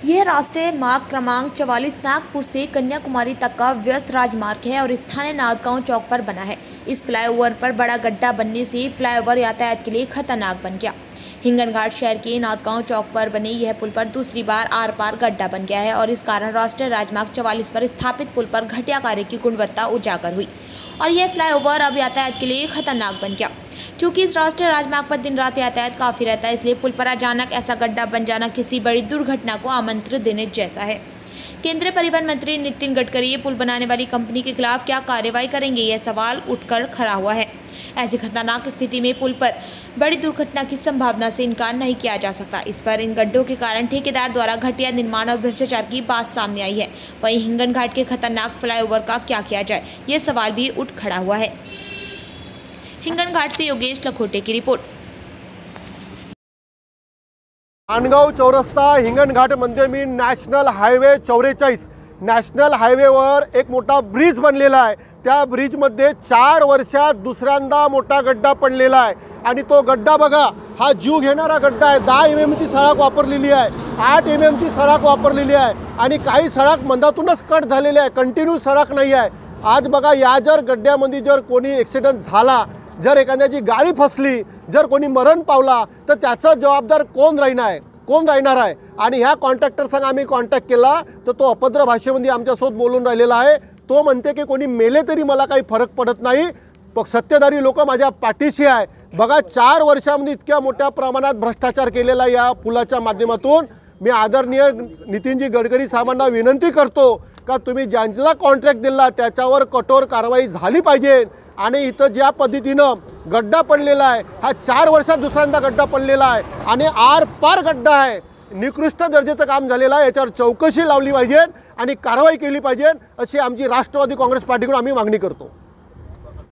यह राष्ट्रीय मार्ग क्रमांक 44 नागपुर से कन्याकुमारी तक का व्यस्त राजमार्ग है और स्थानीय नादगांव चौक पर बना है। इस फ्लाईओवर पर बड़ा गड्ढा बनने से फ्लाईओवर यातायात के लिए खतरनाक बन गया। हिंगनघाट शहर के नादगांव चौक पर बने यह पुल पर दूसरी बार आर पार गड्ढा बन गया है और इस कारण राष्ट्रीय राजमार्ग 44 पर स्थापित पुल पर घटिया कार्य की गुणवत्ता उजागर हुई और यह फ्लाईओवर अब यातायात के लिए खतरनाक बन गया। चूँकि इस राष्ट्रीय राजमार्ग पर दिन रात यातायात काफ़ी रहता है, इसलिए पुल पर अचानक ऐसा गड्ढा बन जाना किसी बड़ी दुर्घटना को आमंत्रित देने जैसा है। केंद्रीय परिवहन मंत्री नितिन गडकरी ये पुल बनाने वाली कंपनी के खिलाफ क्या कार्रवाई करेंगे, यह सवाल उठकर खड़ा हुआ है। ऐसी खतरनाक स्थिति में पुल पर बड़ी दुर्घटना की संभावना से इनकार नहीं किया जा सकता। इस पर इन गड्ढों के कारण ठेकेदार द्वारा घटिया निर्माण और भ्रष्टाचार की बात सामने आई है। वहीं हिंगनघाट के खतरनाक फ्लाईओवर का क्या किया जाए, ये सवाल भी उठ खड़ा हुआ है। हिंगनघाट से योगेश लखोटे की रिपोर्ट। माणगाव चौरस्ता हिंगणघाटमध्ये मी नॅशनल हायवे 44 नॅशनल हायवेवर एक मोठा ब्रिज बनलेला आहे। त्या ब्रिजमध्ये 4 वर्षात दुसऱ्यांदा मोठा गड्डा पडलेला आहे आणि तो गड्डा बघा, हा जीव घेणारा गड्डा आहे। 10 mm ची सळाक वापरलेली आहे, 8 mm ची सळाक वापरलेली आहे आणि काही सळाक मंदातूनच कट झालेली आहे, कंटिन्यू सळाक नाही आहे। आज बघा, या जर गड्ड्यामध्ये जर कोणी ॲक्सिडेंट झाला, जर एखाद्याची गाडी फसली, जर कोणी मरण पावला, तर त्याचा जबाबदार कोण राहणार आहे। आणि ह्या कॉन्ट्रॅक्टर संग आम्ही कॉन्टॅक्ट केला, तर तो अभद्र भाषेमध्ये आमच्यासोबत बोलून राहिलेला आहे। तो म्हणते की कोणी मेले तरी मला काही फरक पडत नाही, सत्ताधारी लोक माझ्या पाठीशी आहे। बघा, 4 वर्षांमध्ये इतक्या मोठ्या प्रमाणात भ्रष्टाचार केलेला या पुलाच्या माध्यमातून मी आदरणीय नितीनजी गडकरी साहेबांना विनंती करतो का तुम्ही ज्यांना कॉन्ट्रॅक्ट दिला त्याच्यावर कठोर कारवाई झाली पाहिजे। आणि इथं ज्या पद्धतीनं गड्डा पडलेला आहे, हा 4 वर्षात दुसऱ्यांदा गड्डा पडलेला आहे आणि आर पार गड्डा आहे, निकृष्ट दर्जाचं काम झालेलं आहे। याच्यावर चौकशी लावली पाहिजे आणि कारवाई केली पाहिजे, अशी आमची राष्ट्रवादी काँग्रेस पार्टीकडून आम्ही मागणी करतो।